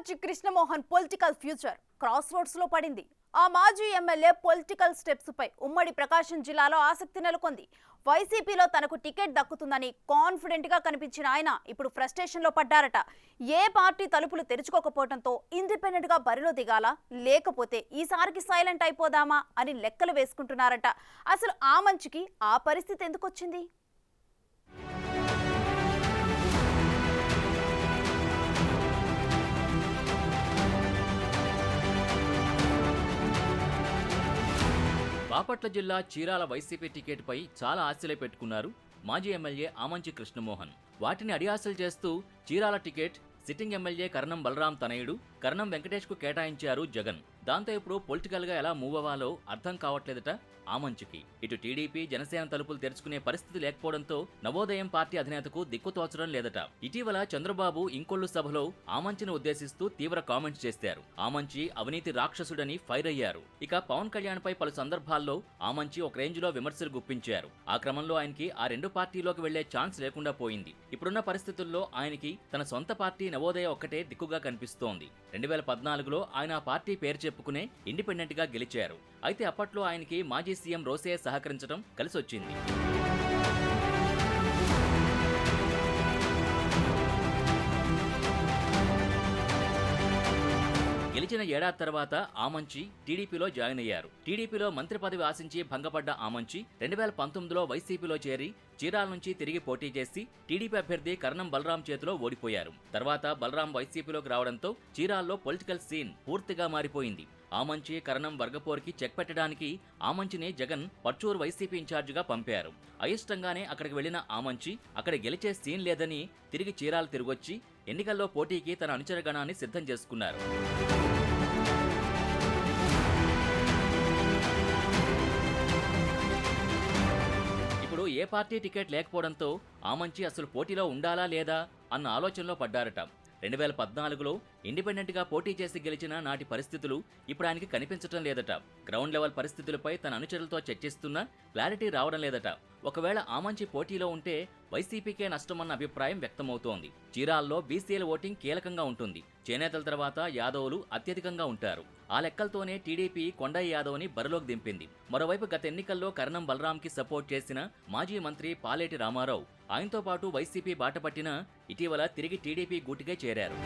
Amanchi Krishnamohan political future cross roads లో పడింది. ఆ మాజీ ఎమ్మెల్యే పొలిటికల్ స్టెప్స్ పై ఉమ్మడి ప్రకాశం జిల్లాలో ఆసక్తి నెలకొంది. వైసీపీలో తనకు టికెట్ దక్కుతుందని కాన్ఫిడెంట్ గా కనిపించిన ఆయన ఇప్పుడు ఫ్రస్ట్రేషన్ లో పడ్డారట. ఏ పార్టీ తలుపులు తెరుచుకోకపోవడంతో ఇండిపెండెంట్ గా బరిలో దిగాలా లేకపోతే ఈసారికి సైలెంట్ అయిపోదామా అని లెక్కలు వేసుకుంటున్నారట. అసలు ఆమంచికి ఆ పరిస్థితి ఎందుకు వచ్చింది? బాపట్ల జిల్లా చీరాల వైసీపీ టికెట్పై చాలా ఆశలే పెట్టుకున్నారు మాజీ ఎమ్మెల్యే ఆమంచి కృష్ణమోహన్. వాటిని అడియాసలు చేస్తూ Chirala ticket sitting MLA Karanam Balaram తనయుడు కరణం వెంకటేష్కు కేటాయించారు జగన్. దాంతో ఇప్పుడు పొలిటికల్గా ఎలా మూవ్ అవ్వాలో అర్థం కావట్లేదట ఆమంచికి. ఇటు టీడీపీ జనసేన తలుపులు తెరుచుకునే పరిస్థితి లేకపోవడంతో నవోదయం పార్టీ అధినేతకు దిక్కుతోచడం లేదట. ఇటీవల చంద్రబాబు ఇంకొల్లు సభలో ఆమంచిని ఉద్దేశిస్తూ తీవ్ర కామెంట్స్ చేశారు. ఆమంచి అవినీతి రాక్షసుడని ఫైర్ అయ్యారు. ఇక పవన్ కళ్యాణ్ పై పలు సందర్భాల్లో ఆమంచి ఒక రేంజ్ లో విమర్శలు గుప్పించారు. ఆ క్రమంలో ఆయనకి ఆ రెండు పార్టీలోకి వెళ్లే ఛాన్స్ లేకుండా పోయింది. ఇప్పుడున్న పరిస్థితుల్లో ఆయనకి తన సొంత పార్టీ నవోదయ ఒక్కటే దిక్కుగా కనిపిస్తోంది. 2014లో ఆయన ఆ పార్టీ పేరు చెప్పుకునే ఇండిపెండెంట్ గా గెలిచారు. అయితే అప్పట్లో ఆయనకి మాజీ సీఎం రోసయ్య సహకరించడం కలిసొచ్చింది. గెలిచిన ఏడాది తర్వాత ఆమంచి టీడీపీలో జాయిన్ అయ్యారు. టీడీపీలో మంత్రి పదవి ఆశించి భంగపడ్డ ఆమంచి 2019లో వైసీపీలో చేరి చీరాల నుంచి తిరిగి పోటీ చేసి టీడీపీ అభ్యర్థి కరణం బలరాం చేతిలో ఓడిపోయారు. తర్వాత బలరాం వైసీపీలోకి రావడంతో చీరాల్లో పొలిటికల్ సీన్ పూర్తిగా మారిపోయింది. ఆమంచి కరణం వర్గపోర్కి చెక్ పెట్టడానికి ఆమంచిని జగన్ పర్చూరు వైసీపీ ఇన్ఛార్జిగా పంపారు. అయిష్టంగానే అక్కడికి వెళ్లిన ఆమంచి అక్కడ గెలిచే సీన్ లేదని తిరిగి చీరాలు తిరిగొచ్చి ఎన్నికల్లో పోటీకి తన అనుచర గణాన్ని సిద్ధం చేసుకున్నారు. ఇప్పుడు ఏ పార్టీ టికెట్ లేకపోవడంతో ఆమంచి అసలు పోటీలో ఉండాలా లేదా అన్న ఆలోచనలో పడ్డారట. 2014లో ఇండిపెండెంట్గా పోటీ చేసి గెలిచిన నాటి పరిస్థితులు ఇప్పుడు ఆయనకి కనిపించటం లేదట. గ్రౌండ్ లెవెల్ పరిస్థితులపై తన అనుచరులతో చర్చిస్తున్నా క్లారిటీ రావడం లేదట. ఒకవేళ ఆమంచి పోటీలో ఉంటే వైసీపీకే నష్టమన్న అభిప్రాయం వ్యక్తమవుతోంది. చీరాల్లో బీసీల ఓటింగ్ కీలకంగా ఉంటుంది. చేనేతల తర్వాత యాదవులు అత్యధికంగా ఉంటారు. ఆ లెక్కలతోనే టీడీపీ కొండయ్య యాదవ్ని బరిలోకి దింపింది. మరోవైపు గత ఎన్నికల్లో కరణం బలరాంకి సపోర్ట్ చేసిన మాజీ మంత్రి పాలేటి రామారావు ఆయనతో పాటు వైసీపీ బాట పట్టిన ఇటీవల తిరిగి టీడీపీ గూటికే చేరారు.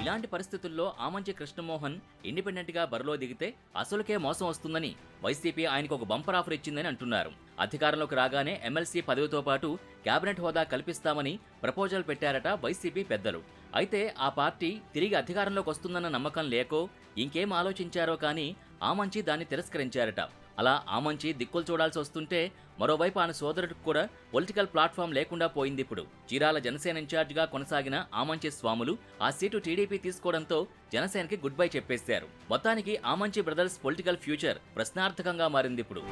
ఇలాంటి పరిస్థితుల్లో ఆమంచి కృష్ణమోహన్ ఇండిపెండెంట్గా బరిలో దిగితే అసలుకే మోసం వస్తుందని వైసీపీ ఆయనకు ఒక బంపర్ ఆఫర్ ఇచ్చిందని అంటున్నారు. అధికారంలోకి రాగానే ఎమ్మెల్సీ పదవితో పాటు కేబినెట్ హోదా కల్పిస్తామని ప్రపోజల్ పెట్టారట వైసీపీ పెద్దలు. అయితే ఆ పార్టీ తిరిగి అధికారంలోకి వస్తుందన్న నమ్మకం లేకో ఇంకేం ఆలోచించారో కానీ ఆమంచి దాన్ని తిరస్కరించారట. అలా ఆమంచి దిక్కులు చూడాల్సి వస్తుంటే మరోవైపు ఆయన సోదరుడికి కూడా పొలిటికల్ ప్లాట్ఫామ్ లేకుండా పోయింది. ఇప్పుడు చీరాల జనసేన ఇన్ఛార్జిగా కొనసాగిన ఆమంచి స్వాములు ఆ సీటు టీడీపీ తీసుకోవడంతో జనసేనకి గుడ్ బై చెప్పేశారు. మొత్తానికి ఆమంచి బ్రదర్స్ పొలిటికల్ ఫ్యూచర్ ప్రశ్నార్థకంగా మారింది ఇప్పుడు.